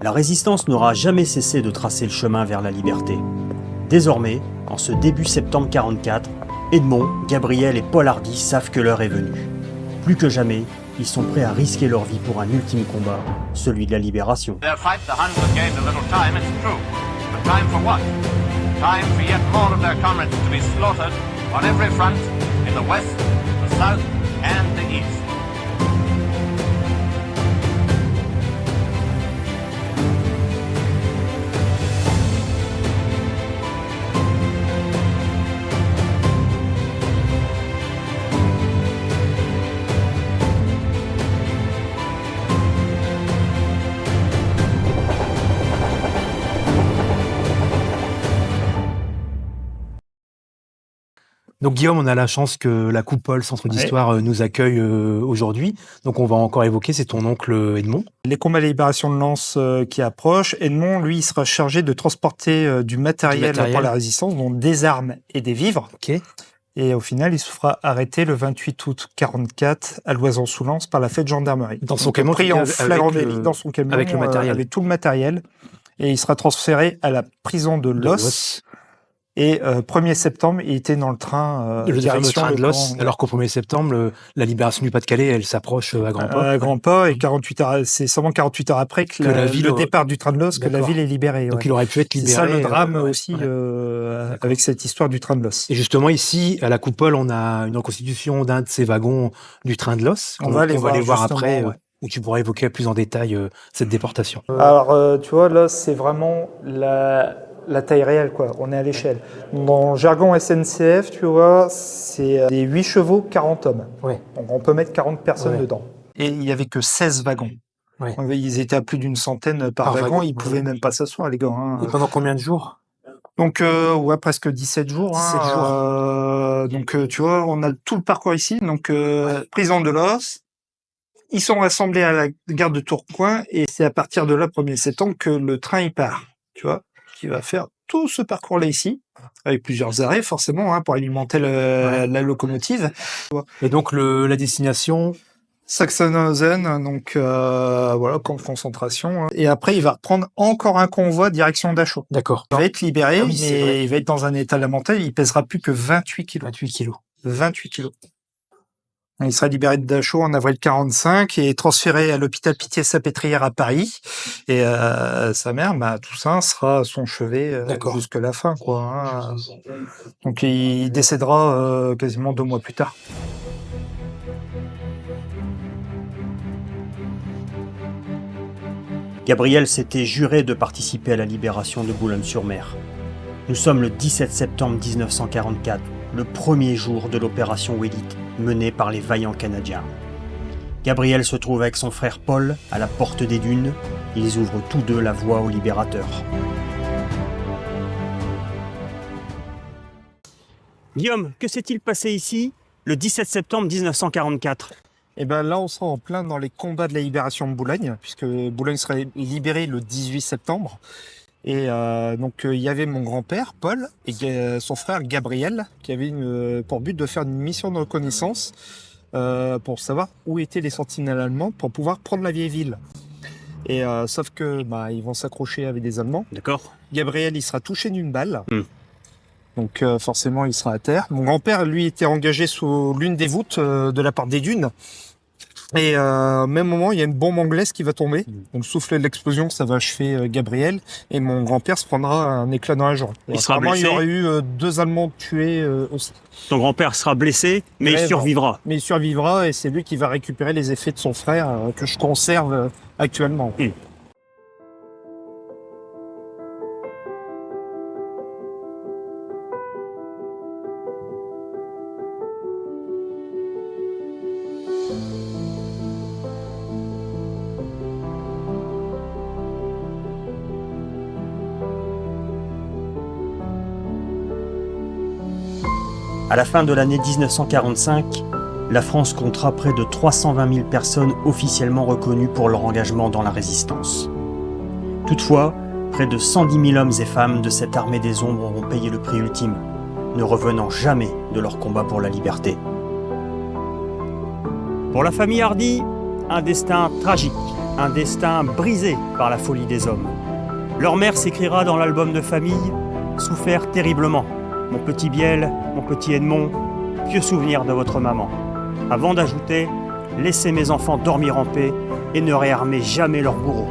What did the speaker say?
La résistance n'aura jamais cessé de tracer le chemin vers la liberté. Désormais, en ce début septembre 44, Edmond, Gabriel et Paul Hardy savent que l'heure est venue. Plus que jamais, ils sont prêts à risquer leur vie pour un ultime combat, celui de la libération. Their fight, the Huns have gained a little time, it's true. But time for what? Time for yet more of their comrades to be slaughtered on every front, in the west, the south, and the east. Donc Guillaume, on a la chance que la Coupole Centre d'Histoire nous accueille aujourd'hui. Donc on va encore évoquer, c'est ton oncle Edmond. Les combats de libération de Lens qui approchent. Edmond, lui, il sera chargé de transporter du matériel pour la résistance, donc des armes et des vivres. Ok. Et au final, il se fera arrêter le 28 août 44 à Loison-sous-Lens par la fête gendarmerie. Dans son camion, pris en flagrant délit dans son camion avec le matériel. avec tout le matériel. Et il sera transféré à la prison de Los. Et 1er septembre, il était dans le train le direction train de Los, camp, alors qu'au 1er septembre, la libération du Pas-de-Calais, elle s'approche à grands pas. à grands pas, et 48 heures, c'est seulement 48 heures après que la ville, le départ du train de Los, que la ville est libérée. Donc il aurait pu être libéré. C'est ça le drame aussi avec cette histoire du train de Los. Et justement ici, à la Coupole, on a une reconstitution d'un de ces wagons du train de Los. On va aller voir après, où tu pourras évoquer plus en détail cette déportation. Alors, tu vois, là, c'est vraiment la taille réelle, quoi. On est à l'échelle. Dans le jargon SNCF, tu vois, c'est des 8 chevaux, 40 hommes. Ouais. Donc, on peut mettre 40 personnes dedans. Et il n'y avait que 16 wagons. Ouais. Ils étaient à plus d'une centaine par wagon. Ils ne pouvaient même pas s'asseoir, les gars. Hein. Et pendant combien de jours ? Donc, presque 17 jours. 17 jours. Donc, tu vois, on a tout le parcours ici. Donc, prison de Los. Ils sont rassemblés à la gare de Tourcoing. Et c'est à partir de là, 1er septembre, que le train y part. Tu vois, qui va faire tout ce parcours-là ici, avec plusieurs arrêts, forcément, pour alimenter la locomotive. Et donc, la destination Sachsenhausen, donc voilà, camp de concentration. Et après, il va reprendre encore un convoi direction Dachau. D'accord. Il va être libéré, oui, mais il va être dans un état lamentable. Il pèsera plus que 28 kilos. 28 kilos. 28 kilos. Il sera libéré de Dachau en avril 45 et transféré à l'hôpital Pitié-Salpêtrière à Paris. Et sa mère, Toussaint, sera son chevet jusqu'à la fin, quoi. Hein. Donc il décédera quasiment 2 mois plus tard. Gabriel s'était juré de participer à la libération de Boulogne-sur-Mer. Nous sommes le 17 septembre 1944, le premier jour de l'opération Wélite, menée par les vaillants Canadiens. Gabriel se trouve avec son frère Paul à la porte des dunes. Ils ouvrent tous deux la voie aux libérateurs. Guillaume, que s'est-il passé ici le 17 septembre 1944 ? Et ben là, on sera en plein dans les combats de la libération de Boulogne, puisque Boulogne sera libérée le 18 septembre. Et donc il y avait mon grand-père, Paul, et son frère Gabriel, qui avaient pour but de faire une mission de reconnaissance pour savoir où étaient les sentinelles allemands pour pouvoir prendre la vieille ville. Et sauf que ils vont s'accrocher avec des Allemands. D'accord. Gabriel, il sera touché d'une balle. Donc forcément, il sera à terre. Mon grand-père, lui, était engagé sous l'une des voûtes de la porte des dunes. Et au même moment, il y a une bombe anglaise qui va tomber. Donc, le soufflet de l'explosion, ça va achever Gabriel. Et mon grand-père se prendra un éclat dans la jambe. Il sera blessé. Il y aurait eu 2 Allemands tués aussi. Ton grand-père sera blessé, mais il survivra. Mais il survivra et c'est lui qui va récupérer les effets de son frère que je conserve actuellement. À la fin de l'année 1945, la France comptera près de 320 000 personnes officiellement reconnues pour leur engagement dans la résistance. Toutefois, près de 110 000 hommes et femmes de cette armée des ombres auront payé le prix ultime, ne revenant jamais de leur combat pour la liberté. Pour la famille Hardy, un destin tragique. un destin brisé par la folie des hommes. Leur mère s'écrira dans l'album de famille « Souffert terriblement. Mon petit Biel, mon petit Edmond, pieux souvenir de votre maman. » Avant d'ajouter « Laissez mes enfants dormir en paix et ne réarmez jamais leurs bourreaux. »